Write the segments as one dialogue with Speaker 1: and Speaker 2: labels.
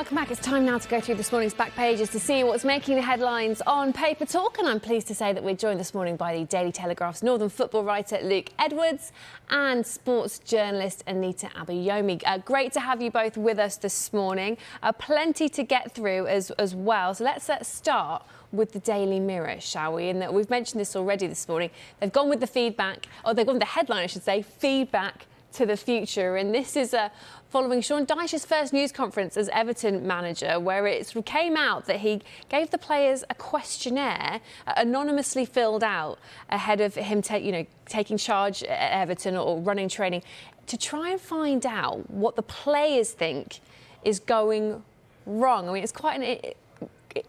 Speaker 1: Welcome back. It's time now to go through this morning's back pages to see what's making the headlines on Paper Talk. And I'm pleased to say that we're joined this morning by the Daily Telegraph's Northern football writer Luke Edwards and sports journalist Anita Abayomi. Great to have you both with us this morning. Plenty to get through as well. So let's start with the Daily Mirror, shall we? And we've mentioned this already this morning. They've gone with the feedback, or they've gone with the headline, I should say, feedback to the future. And this is following Sean Dyche's first news conference as Everton manager, where it came out that he gave the players a questionnaire anonymously filled out ahead of him taking charge at Everton or running training to try and find out what the players think is going wrong. I mean, it's quite an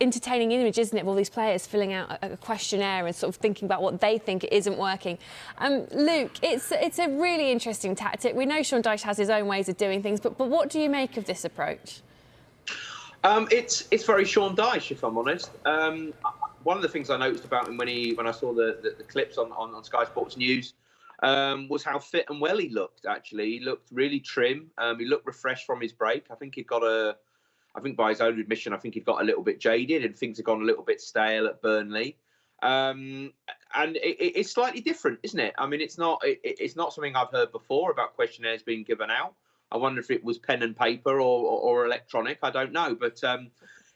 Speaker 1: entertaining image, isn't it, of all these players filling out a questionnaire and sort of thinking about what they think isn't working. Luke, it's a really interesting tactic. We know Sean Dyche has his own ways of doing things, but what do you make of this approach?
Speaker 2: It's very Sean Dyche, if I'm honest. One of the things I noticed about him when I saw the clips on Sky Sports News was how fit and well he looked. Actually, he looked really trim. He looked refreshed from his break. I think by his own admission, I think he'd got a little bit jaded and things had gone a little bit stale at Burnley. And it's slightly different, isn't it? I mean, it's not something I've heard before about questionnaires being given out. I wonder if it was pen and paper or electronic. I don't know. But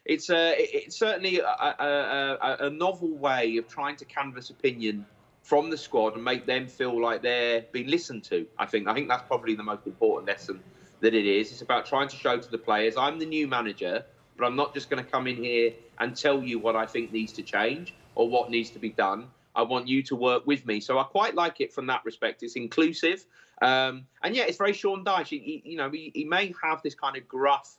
Speaker 2: it's certainly a novel way of trying to canvass opinion from the squad and make them feel like they're being listened to. I think that's probably the most important lesson that it is. It's about trying to show to the players, I'm the new manager, but I'm not just going to come in here and tell you what I think needs to change or what needs to be done. I want you to work with me. So I quite like it from that respect. It's inclusive. And yeah, it's very Sean Dyche. He may have this kind of gruff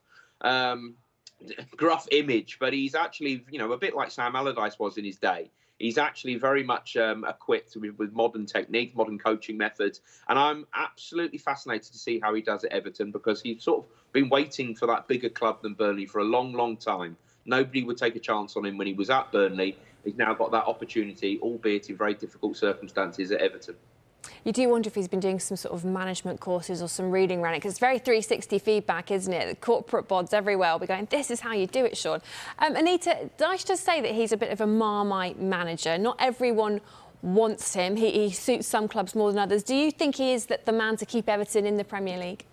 Speaker 2: image, but he's actually, a bit like Sam Allardyce was in his day. He's actually very much equipped with modern techniques, modern coaching methods. And I'm absolutely fascinated to see how he does at Everton, because he's sort of been waiting for that bigger club than Burnley for a long, long time. Nobody would take a chance on him when he was at Burnley. He's now got that opportunity, albeit in very difficult circumstances, at Everton. You
Speaker 1: do wonder if he's been doing some sort of management courses or some reading around it, because it's very 360 feedback, isn't it? The corporate bods everywhere will be going, this is how you do it, Sean. Anita, Dyche does say that he's a bit of a Marmite manager. Not everyone wants him. He suits some clubs more than others. Do you think he is the man to keep Everton in the Premier League?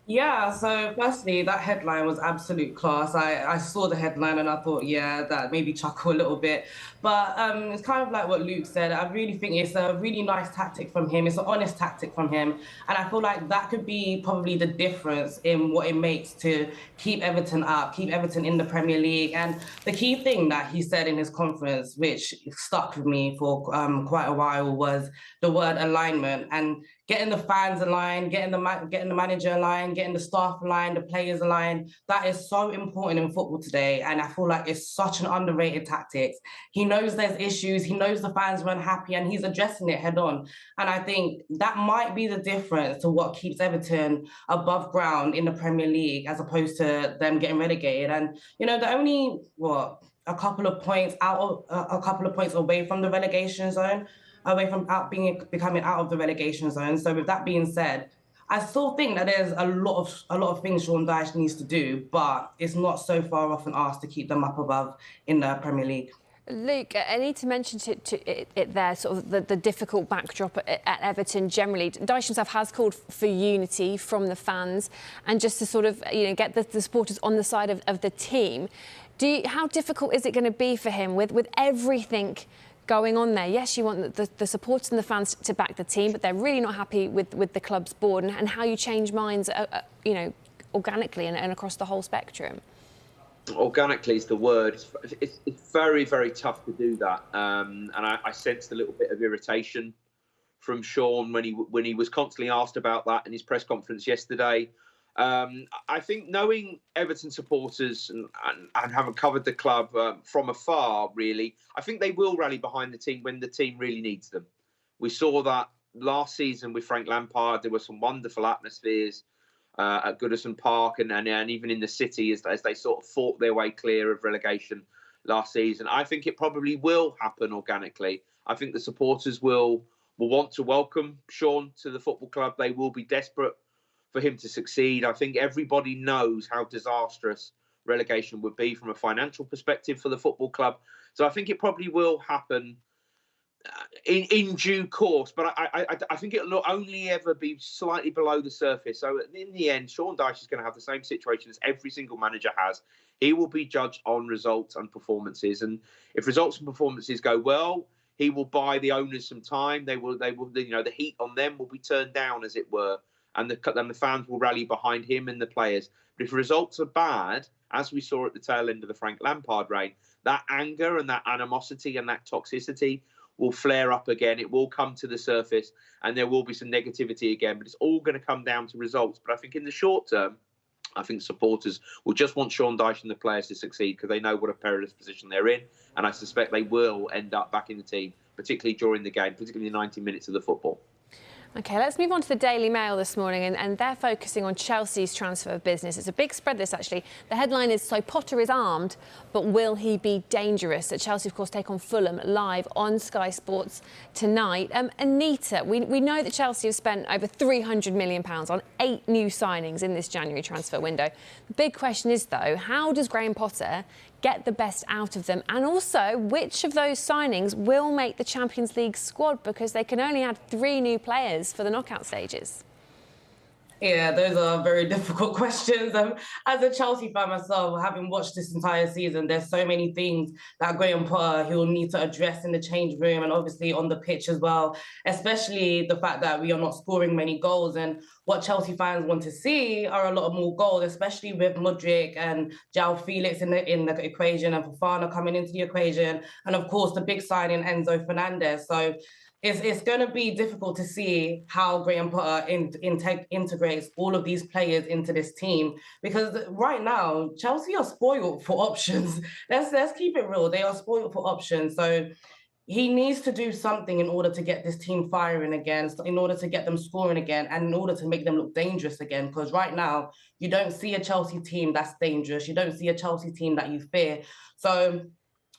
Speaker 3: Yeah, so firstly, that headline was absolute class. I saw the headline and I thought, yeah, that made me chuckle a little bit. But it's kind of like what Luke said. I really think it's a really nice tactic from him. It's an honest tactic from him. And I feel like that could be probably the difference in what it makes to keep Everton up, keep Everton in the Premier League. And the key thing that he said in his conference, which stuck with me for quite a while, was the word alignment. And getting the fans aligned, getting the manager aligned, getting the staff aligned, the players aligned. That is so important in football today. And I feel like it's such an underrated tactic. He knows there's issues. He knows the fans are unhappy and he's addressing it head on. And I think that might be the difference to what keeps Everton above ground in the Premier League as opposed to them getting relegated. And, they're only, a couple of points away from the relegation zone, away from becoming out of the relegation zone. So with that being said, I still think that there's a lot of things Sean Dyche needs to do, but it's not so far off an ask to keep them up above in the Premier League.
Speaker 1: Luke, Anita mentioned it there, sort of the difficult backdrop at Everton generally. Dyche himself has called for unity from the fans and just to sort of get the supporters on the side of the team. How difficult is it going to be for him with everything going on there? Yes, you want the supporters and the fans to back the team, but they're really not happy with the club's board and how you change minds, organically and across the whole spectrum.
Speaker 2: Organically is the word. It's very, very tough to do that. And I sensed a little bit of irritation from Sean when he was constantly asked about that in his press conference yesterday. I think knowing Everton supporters and having covered the club from afar, really, I think they will rally behind the team when the team really needs them. We saw that last season with Frank Lampard. There were some wonderful atmospheres at Goodison Park and even in the city as they sort of fought their way clear of relegation last season. I think it probably will happen organically. I think the supporters will want to welcome Sean to the football club. They will be desperate for him to succeed. I think everybody knows how disastrous relegation would be from a financial perspective for the football club. So I think it probably will happen in due course, but I think it'll only ever be slightly below the surface. So in the end, Sean Dyche is going to have the same situation as every single manager has. He will be judged on results and performances, and if results and performances go well, he will buy the owners some time. They will, the heat on them will be turned down, as it were, and the fans will rally behind him and the players. But if results are bad, as we saw at the tail end of the Frank Lampard reign, that anger and that animosity and that toxicity will flare up again. It will come to the surface and there will be some negativity again, but it's all going to come down to results. But I think in the short term, I think supporters will just want Sean Dyche and the players to succeed because they know what a perilous position they're in. And I suspect they will end up back in the team, particularly during the game, particularly the 90 minutes of the football.
Speaker 1: OK, let's move on to the Daily Mail this morning, and they're focusing on Chelsea's transfer business. It's a big spread, this, actually. The headline is, "So Potter is armed, but will he be dangerous?" At Chelsea, of course, take on Fulham live on Sky Sports tonight. Anita, we know that Chelsea have spent over £300 million on 8 new signings in this January transfer window. The big question is, though, how does Graham Potter get the best out of them? And also, which of those signings will make the Champions League squad? Because they can only add 3 new players for the knockout stages.
Speaker 3: Yeah, those are very difficult questions. As a Chelsea fan myself, having watched this entire season, there's so many things that Graham Potter he'll need to address in the change room and obviously on the pitch as well, especially the fact that we are not scoring many goals. And what Chelsea fans want to see are a lot of more goals, especially with Mudryk and João Felix in the equation and Fofana coming into the equation. And of course, the big signing, Enzo Fernandez. So it's going to be difficult to see how Graham Potter integrates all of these players into this team, because right now Chelsea are spoiled for options. Let's keep it real. They are spoiled for options. So he needs to do something in order to get this team firing again, in order to get them scoring again, and in order to make them look dangerous again. Because right now you don't see a Chelsea team that's dangerous. You don't see a Chelsea team that you fear. So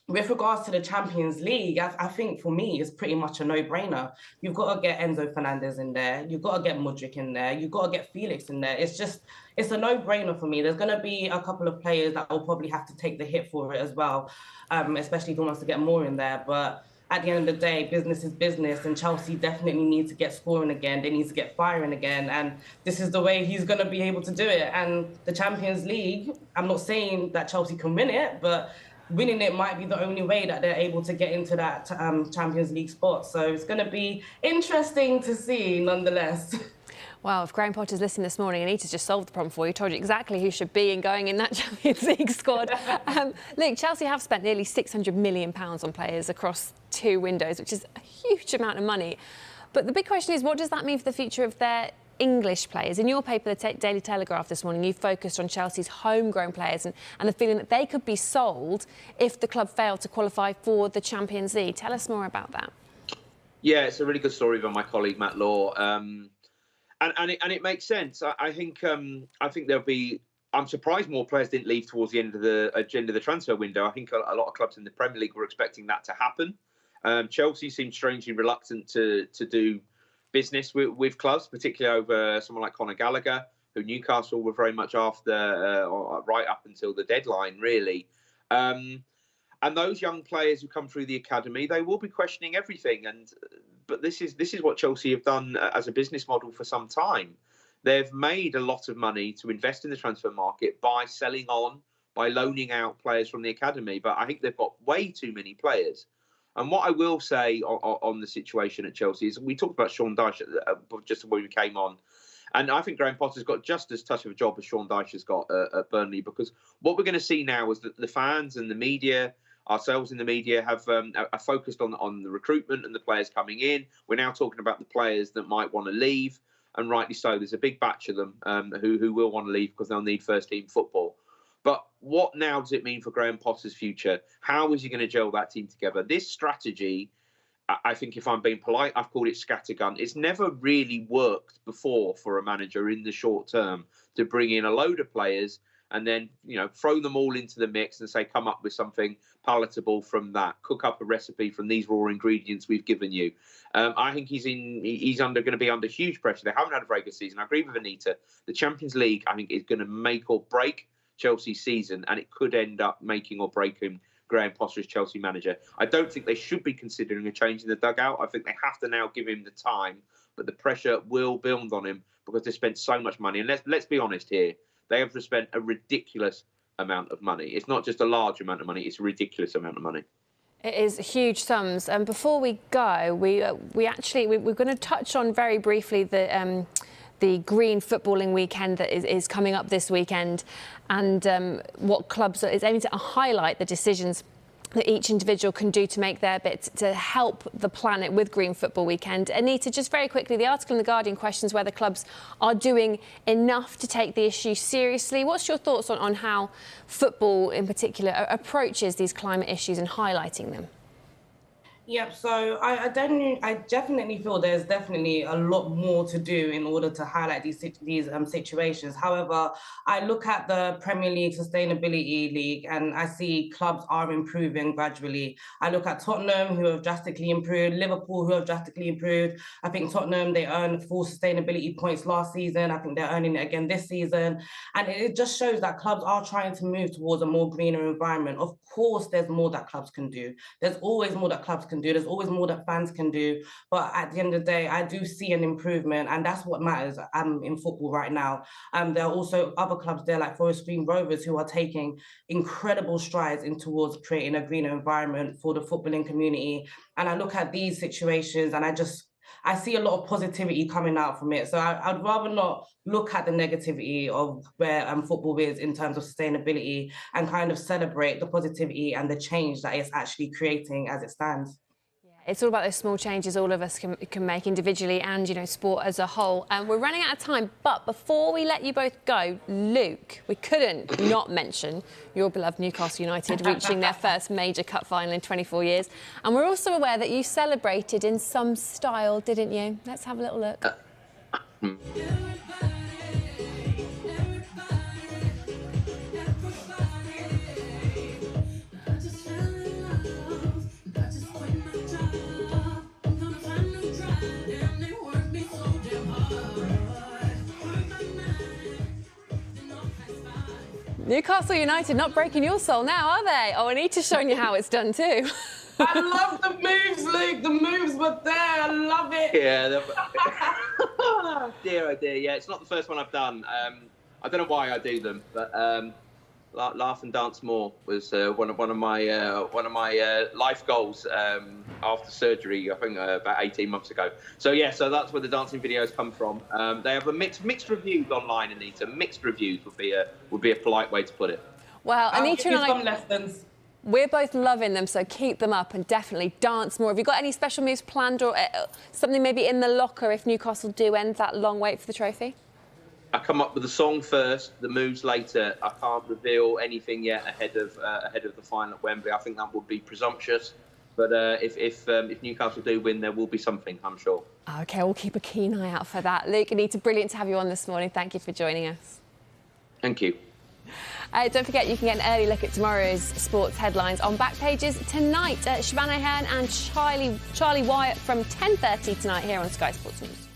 Speaker 3: with regards to the Champions League, I think for me, it's pretty much a no-brainer. You've got to get Enzo Fernandez in there. You've got to get Mudryk in there. You've got to get Felix in there. It's a no-brainer for me. There's going to be a couple of players that will probably have to take the hit for it as well, especially if he wants to get more in there. But at the end of the day, business is business, and Chelsea definitely need to get scoring again. They need to get firing again, and this is the way he's going to be able to do it. And the Champions League, I'm not saying that Chelsea can win it, but winning it might be the only way that they're able to get into that Champions League spot. So it's going to be interesting to see, nonetheless.
Speaker 1: Well, if Graham Potter's listening this morning, Anita's just solved the problem for you, told you exactly who should be and going in that Champions League squad. Look, Chelsea have spent nearly £600 million on players across 2 windows, which is a huge amount of money. But the big question is, what does that mean for the future of their English players? In your paper, the Daily Telegraph this morning, you focused on Chelsea's homegrown players and the feeling that they could be sold if the club failed to qualify for the Champions League. Tell us more about that.
Speaker 2: Yeah, it's a really good story by my colleague Matt Law, and it makes sense. I think there'll be. I'm surprised more players didn't leave towards the end of the transfer window. I think a lot of clubs in the Premier League were expecting that to happen. Chelsea seemed strangely reluctant to do business with clubs, particularly over someone like Conor Gallagher, who Newcastle were very much after right up until the deadline, really. And those young players who come through the academy, they will be questioning everything. But this is what Chelsea have done as a business model for some time. They've made a lot of money to invest in the transfer market by selling on, by loaning out players from the academy. But I think they've got way too many players. And what I will say on the situation at Chelsea is, we talked about Sean Dyche just when we came on, and I think Graham Potter's got just as tough of a job as Sean Dyche has got at Burnley, because what we're going to see now is that the fans and the media, ourselves in the media, are focused on the recruitment and the players coming in. We're now talking about the players that might want to leave, and rightly so. There's a big batch of them who will want to leave because they'll need first-team football. But what now does it mean for Graham Potter's future? How is he going to gel that team together? This strategy, I think, if I'm being polite, I've called it scattergun. It's never really worked before for a manager in the short term to bring in a load of players and then, throw them all into the mix and say, come up with something palatable from that. Cook up a recipe from these raw ingredients we've given you. I think he's going to be under huge pressure. They haven't had a very good season. I agree with Anita. The Champions League, I think, is going to make or break Chelsea's season, and it could end up making or breaking Graham Potter's Chelsea manager. I don't think they should be considering a change in the dugout. I think they have to now give him the time, but the pressure will build on him because they spent so much money. And let's be honest here. They have spent a ridiculous amount of money. It's not just a large amount of money, it's a ridiculous amount of money.
Speaker 1: It is huge sums. And before we go, we're going to touch on very briefly the Green Footballing Weekend that is coming up this weekend, and what clubs is aiming to highlight the decisions that each individual can do to make their bit to help the planet with Green Football Weekend. Anita, just very quickly, the article in The Guardian questions whether clubs are doing enough to take the issue seriously. What's your thoughts on how football in particular approaches these climate issues and highlighting them?
Speaker 3: Yep, so I definitely feel there's definitely a lot more to do in order to highlight these situations. However, I look at the Premier League Sustainability League and I see clubs are improving gradually. I look at Tottenham, who have drastically improved, Liverpool, who have drastically improved. I think Tottenham, they earned 4 sustainability points last season. I think they're earning it again this season. And it just shows that clubs are trying to move towards a more greener environment. Of course, there's more that clubs can do. There's always more that clubs can do. There's always more that fans can do. But at the end of the day, I do see an improvement, and that's what matters in football right now. There are also other clubs there like Forest Green Rovers who are taking incredible strides in towards creating a greener environment for the footballing community. And I look at these situations and I see a lot of positivity coming out from it. So I'd rather not look at the negativity of where football is in terms of sustainability and kind of celebrate the positivity and the change that it's actually creating as it stands.
Speaker 1: It's all about those small changes all of us can make individually and, sport as a whole. And we're running out of time, but before we let you both go, Luke, we couldn't not mention your beloved Newcastle United reaching their first major cup final in 24 years. And we're also aware that you celebrated in some style, didn't you? Let's have a little look. Newcastle United not breaking your soul now, are they? Oh, Anita's showing you how it's done too.
Speaker 3: I love the moves, Luke. The moves were there. I love it.
Speaker 2: Yeah. Dear, oh dear. Yeah, it's not the first one I've done. I don't know why I do them, but laugh and dance more was one of my life goals after surgery. I think about 18 months ago. So that's where the dancing videos come from. They have a mixed reviews online, Anita. Mixed reviews would be a polite way to put it.
Speaker 1: Well, Anita and
Speaker 3: some lessons.
Speaker 1: We're both loving them, so keep them up and definitely dance more. Have you got any special moves planned or something maybe in the locker if Newcastle do end that long wait for the trophy?
Speaker 2: I come up with the song first, the moves later. I can't reveal anything yet ahead of the final at Wembley. I think that would be presumptuous. But if Newcastle do win, there will be something, I'm sure.
Speaker 1: OK, we'll keep a keen eye out for that. Luke, Anita, brilliant to have you on this morning. Thank you for joining us.
Speaker 2: Thank you.
Speaker 1: Don't forget, you can get an early look at tomorrow's sports headlines on back pages tonight. Shabana Ahern and Charlie Wyatt from 10:30 tonight here on Sky Sports News.